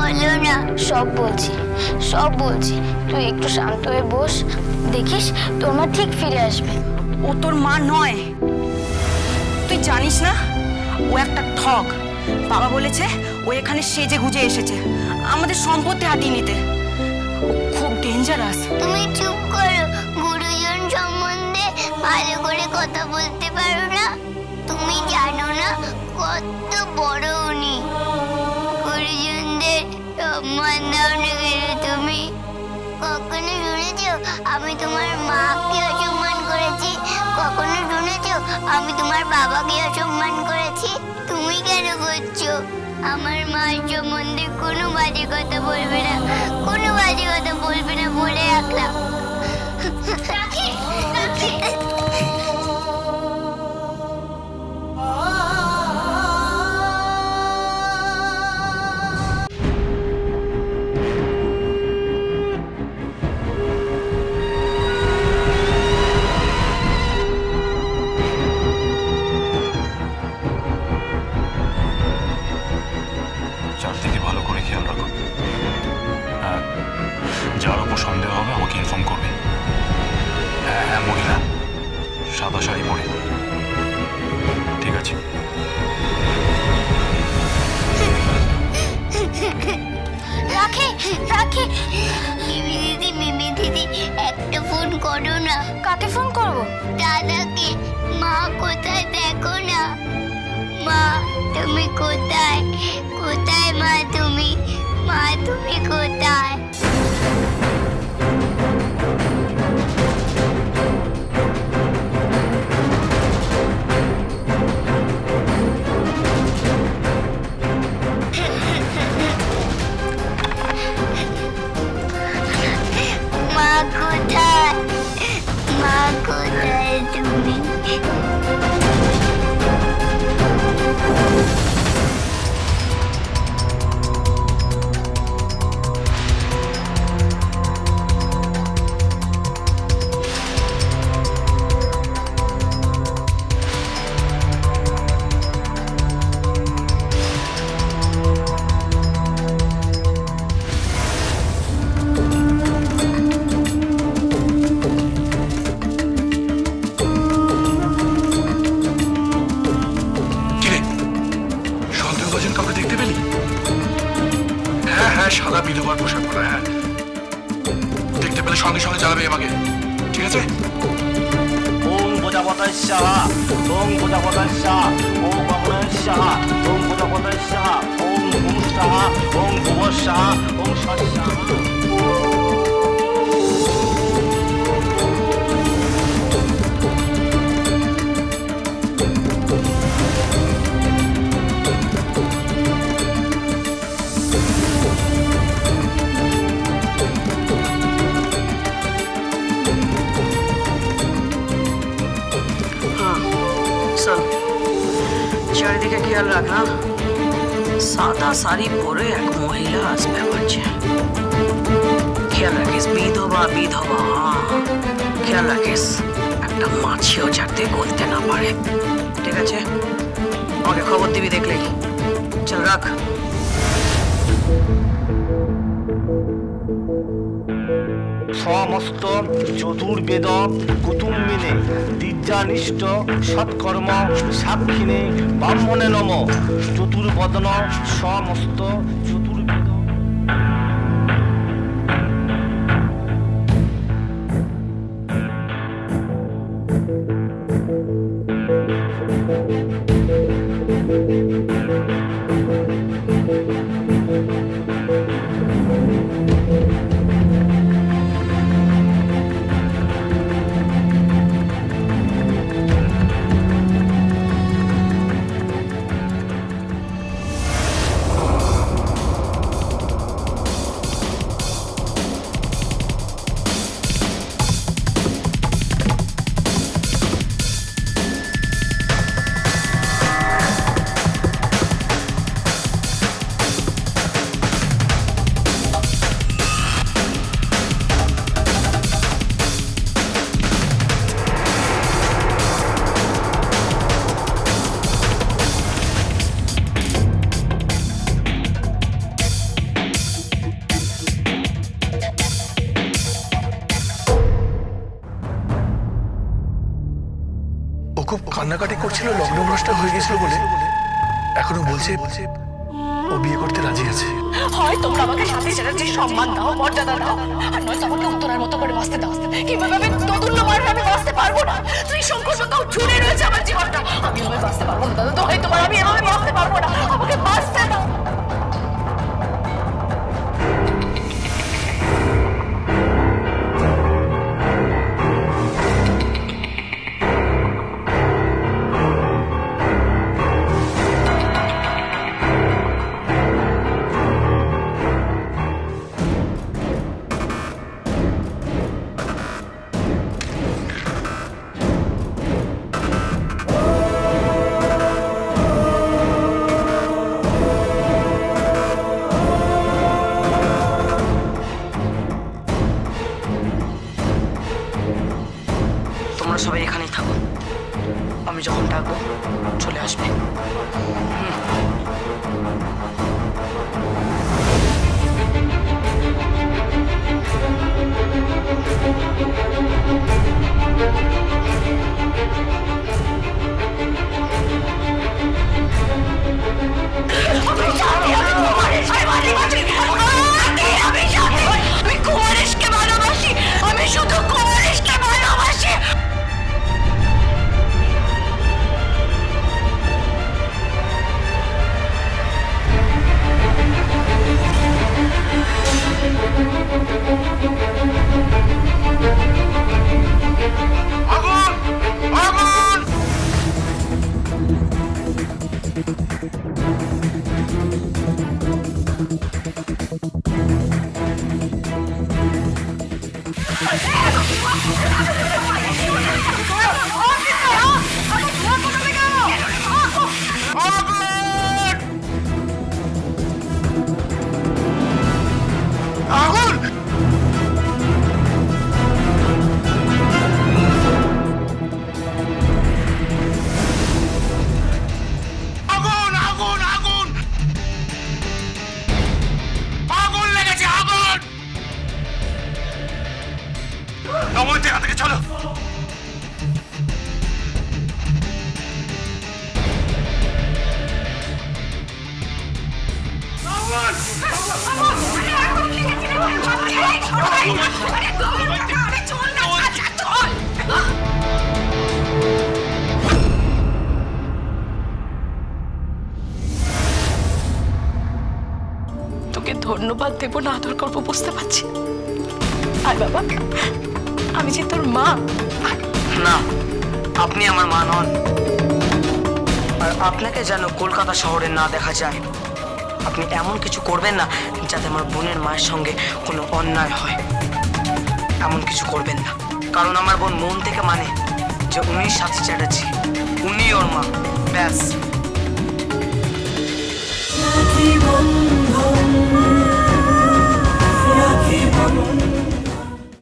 বলো না। সব বলছি, সব বলছি। তুই একটু শান্ত হয়ে বস, দেখিস তোর মা ঠিক ফিরে আসবে। ও তোর মা নয়, তুই জানিস না ও একটা ঠগ। বাবা বলেছে ও এখানে সেজে গুজে এসেছে আমাদের সম্পত্তি হাতিয়ে নিতে। ও খুব ডেঞ্জারাস। তুমি চুপ করো, গুরুজন সম্বন্ধে ভালো করে কথা বলতে পারো না? তুমি জানো না কত বড় উনি? গুরুজনদের সম্মান দাও না কেন তুমি? কখনো শুনেছো আমি তোমার মাকে অসম্মান করেছি? কখনো শুনেছো আমি তোমার বাবাকে অসম্মান করেছি? তুমি কেন করছো? আমার মায়ের সম্বন্ধে কোনো বাজে কথা বলবে না, কোনো বাজে কথা বলবে না বলে রাখলাম। রাখি, রাখি। চারদিকে ভালো করে খেয়াল রাখো। হ্যাঁ, যার উপর সন্দেহ হবে আমাকে ইনফর্ম করবে। হ্যাঁ হ্যাঁ, মহিলা, সাদা শাড়ি পরে। ঠিক আছে। রাখি, রাখি। মিমি দিদি, একটা ফোন করো না। কাকে ফোন করবো? দাদাকে। মা কোথায় দেখো না। মা তুমি কোথায়? কোথায় মা তুমি? মা তুমি কোথায়? মা কোথায়? মা কোথায় তুমি? সাদা বিধবার পোশাক পরা। হ্যাঁ, দেখতে পেলে সঙ্গে সঙ্গে জানাবে আমাকে, ঠিক আছে? ওম প্রজাপতস্য ওম প্রজাপতস্য ওম ভগবানস্য ওম প্রজাপতস্য ওম ভূমস্য ওম ভুবস্য ওম স্বস্য। চারিদিকে খেয়াল রাখ না। সাদা শাড়ি পরে এক মহিলা আসবে বলছে। খেয়াল রাখিস, বিধবা বিধবা। খেয়াল রাখিস একটা মাছিও যাতে গলতে না পারে, ঠিক আছে? আমাকে খবর দিবি দেখলেই। চল রাখ। সমস্ত চতুর্বেদ কুটুম্বিনে দিজ্জানিষ্ঠ সৎকর্ম সাক্ষিণে ব্রাহ্মণে নম। চতুর্বদন সমস্ত চতুর্বেদ। কান্নাকাটি করছিল, লগ্নভ্রষ্ট হয়ে গেছিল বলে এখনো বলছে ও বিয়ে করতে রাজি আছে। হয় তোমরা আমাকে সাথে চ্যাটার্জির সম্মান দাও, মর্যাদা দাও, আর নয়তো আমাকে উত্তরার মতো করে বাঁচতে দাও। কিভাবে আমি দোদুল্য মারলে আমি বাঁচতে পারবো না। ত্রিশঙ্কুর মতো জুড়ে রয়েছে আমার জীবনটা, আমি এভাবে বাঁচতে পারবো না দাদা। তো হয় তোমার, আমি এভাবে বাঁচতে পারবো না, আমাকে বাঁচতে দাও। তোমরা সবাই এখানেই থাকো, আমি যখন ডাকবো চলে আসবে। আমি কুমারেশকে ভালোবাসি, আমি শুধু কুমারেশকে ভালোবাসি। চলো। তোকে ধন্যবাদ দেবো না আদর করবো বুঝতে পারছি। আর বাবা, আমি যে তোর মা। না, আপনি আমার মা নন, আর আপনাকে যেন কলকাতা শহরে না দেখা যায়। আপনি এমন কিছু করবেন না যাতে আমার বোনের মায়ের সঙ্গে কোনো অন্যায় হয়। এমন কিছু করবেন না, কারণ আমার বোন মন থেকে মানে যে উনি সাথী চ্যাটার্জি, উনি ওর মা, ব্যাস।